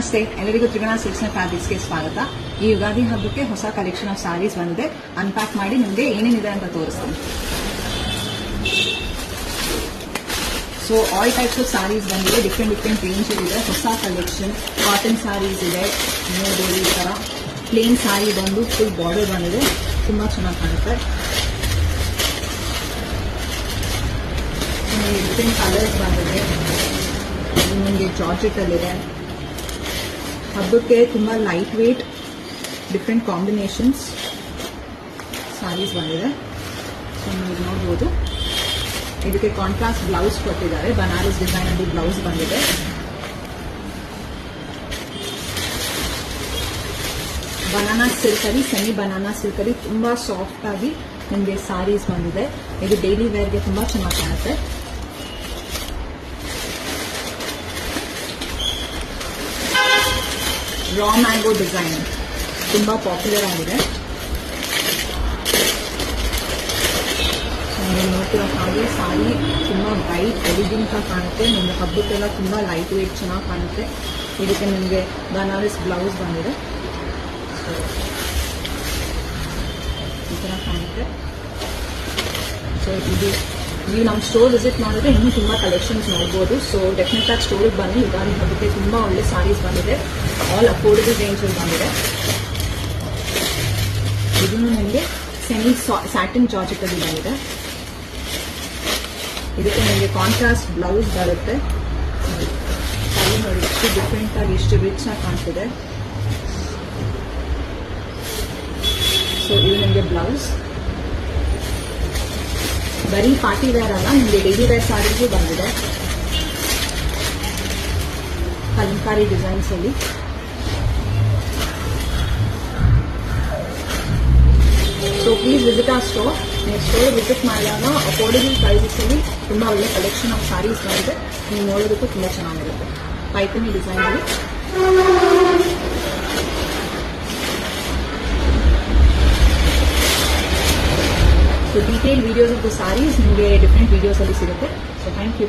ನಮಸ್ತೆ, ಎಲ್ಲರಿಗೂ ತ್ರಿಗುಣ silks and ಫ್ಯಾಬ್ರಿಕ್ಸ್ಗೆ ಸ್ವಾಗತ. ಈ ಯುಗಾದಿ ಹಬ್ಬಕ್ಕೆ ಹೊಸ ಕಲೆಕ್ಷನ್ ಆಫ್ ಸಾರೀಸ್ ಬಂದಿದೆ. ಅನ್ಪ್ಯಾಕ್ ಮಾಡಿ ನಿಮಗೆ ಏನೇನಿದೆ ಅಂತ ತೋರಿಸ್ತೀನಿ. So all types of saris ಬಂದಿದೆ, ಡಿಫ್ರೆಂಟ್ ರೇಂಜ್ ಇದೆ. ಹೊಸ ಕಲೆಕ್ಷನ್ ಕಾಟನ್ ಸಾರೀಸ್ ಇದೆ, ನೋಡ್ಬೋದು ಈ ಥರ ಪ್ಲೇನ್ ಸಾರಿ ಬಂದು ಫುಲ್ ಬಾರ್ಡರ್ ಬಂದಿದೆ, ತುಂಬ ಚೆನ್ನಾಗಿ ಕಾಣುತ್ತೆ. ಡಿಫ್ರೆಂಟ್ ಕಲರ್ಸ್ ಬಂದಿದೆ, ನಿಮಗೆ ಜಾರ್ಜೆಟಲ್ಲಿದೆ. ಹಬ್ಬಕ್ಕೆ ತುಂಬ light weight different combinations saris ಬಂದಿದೆ. ಸೊ ನೀವು ನೋಡ್ಬೋದು, ಇದಕ್ಕೆ ಕಾಂಟ್ರಾಸ್ಟ್ ಬ್ಲೌಸ್ ಕೊಟ್ಟಿದ್ದಾರೆ. ಬನಾರಸ್ ಡಿಸೈನ್ ಅಲ್ಲಿ ಬ್ಲೌಸ್ ಬಂದಿದೆ. ಬನಾನಾ ಸಿಲ್ಕ್ ಅಲ್ಲಿ, ಸೆಮಿ ಬನಾನಾ ಸಿಲ್ಕ್ ಅಲ್ಲಿ ತುಂಬಾ ಸಾಫ್ಟ್ ಆಗಿ ನಿಮಗೆ ಸಾರೀಸ್ ಬಂದಿದೆ. ಇದು ಡೈಲಿ ವೇರ್ಗೆ ತುಂಬಾ ಚೆನ್ನಾಗಿ ಕಾಣುತ್ತೆ. ರಾ ಮ್ಯಾಂಗೋ ಡಿಸೈನ್ ತುಂಬಾ ಪಾಪ್ಯುಲರ್ ಆಗಿದೆ. ನೋಡ್ತಿರೋ ಹಾಗೆ ಸಾರಿ ತುಂಬಾ ಬ್ರೈಟ್ ಎಲಿಗೆಂಟ್ ಆಗಿ ಕಾಣುತ್ತೆ. ನಿಮಗೆ ಹಬ್ಬಕ್ಕೆಲ್ಲ ತುಂಬಾ ಲೈಟ್ ವೇಟ್ ಚೆನ್ನಾಗಿ ಕಾಣುತ್ತೆ. ಇದಕ್ಕೆ ನಿಮಗೆ ಬನಾರಸ್ ಬ್ಲೌಸ್ ಬಂದಿದೆ. ಈ ಥರ ಕಾಣುತ್ತೆ. ಸೊ ಇದು ನೀವು ನಮ್ಮ ಸ್ಟೋರ್ ವಿಸಿಟ್ ಮಾಡಿದ್ರೆ ಇನ್ನೂ ತುಂಬ ಕಲೆಕ್ಷನ್ಸ್ ನೋಡ್ಬೋದು. ಸೊ ಡೆಫಿನೆಟ್ ಆಗಿ ಸ್ಟೋರಿಗೆ ಬನ್ನಿ. ಯುಗಾದಿ ಹಬ್ಬಕ್ಕೆ ತುಂಬ ಒಳ್ಳೆ ಸಾರೀಸ್ ಬಂದಿದೆ, ಆಲ್ ಅಫೋರ್ಡಬಲ್ ರೇಂಜಲ್ಲಿ ಬಂದಿದೆ. ಇದನ್ನು ನಿಮಗೆ ಸೆಮಿ ಸ್ಯಾಟಿನ್ ಜಾರ್ಜೆಟಲ್ಲಿ ಬಂದಿದೆ. ಇದಕ್ಕೆ ನಿಮಗೆ ಕಾಂಟ್ರಾಸ್ಟ್ ಬ್ಲೌಸ್ ಬರುತ್ತೆ. ಸಾರಿ ನೋಡಿ, ಎಷ್ಟು ಡಿಫ್ರೆಂಟ್ ಆಗಿ ಎಷ್ಟು ರಿಚ್ ಆಗಿ ಕಾಣ್ತಿದೆ. ಸೊ ಇದು ನಿಮಗೆ ಬ್ಲೌಸ್. ಬರೀ ಪಾರ್ಟಿ ವೇರ್ ಅಲ್ಲ, ನಿಮಗೆ ಡೈಲಿ ವೇರ್ ಸಾರೀಸು ಬಂದಿದೆ ಕಲಂಕಾರಿ ಡಿಸೈನ್ಸ್ ಅಲ್ಲಿ. So please visit our store. ನೀವು ಸ್ಟೋರ್ ವಿಸಿಟ್ ಮಾಡಿದಾಗ ಅಫೋರ್ಡಬಲ್ ಪ್ರೈಸಸ್ ಅಲ್ಲಿ ತುಂಬ ಒಳ್ಳೆ ಕಲೆಕ್ಷನ್ ಆಫ್ ಸಾರೀಸ್ ಬಂದಿದೆ. ನೀವು ನೋಡೋದಕ್ಕೂ ತುಂಬ ಚೆನ್ನಾಗಿರುತ್ತೆ. ಪೈಥಾನಿ ಡಿಸೈನ್ ಅಲ್ಲಿ so detail videos of the saris ನಿಮಗೆ ಡಿಫ್ರೆಂಟ್ ವಿಡಿಯೋಸ್ ಅಲ್ಲಿ ಸಿಗುತ್ತೆ. So thank you.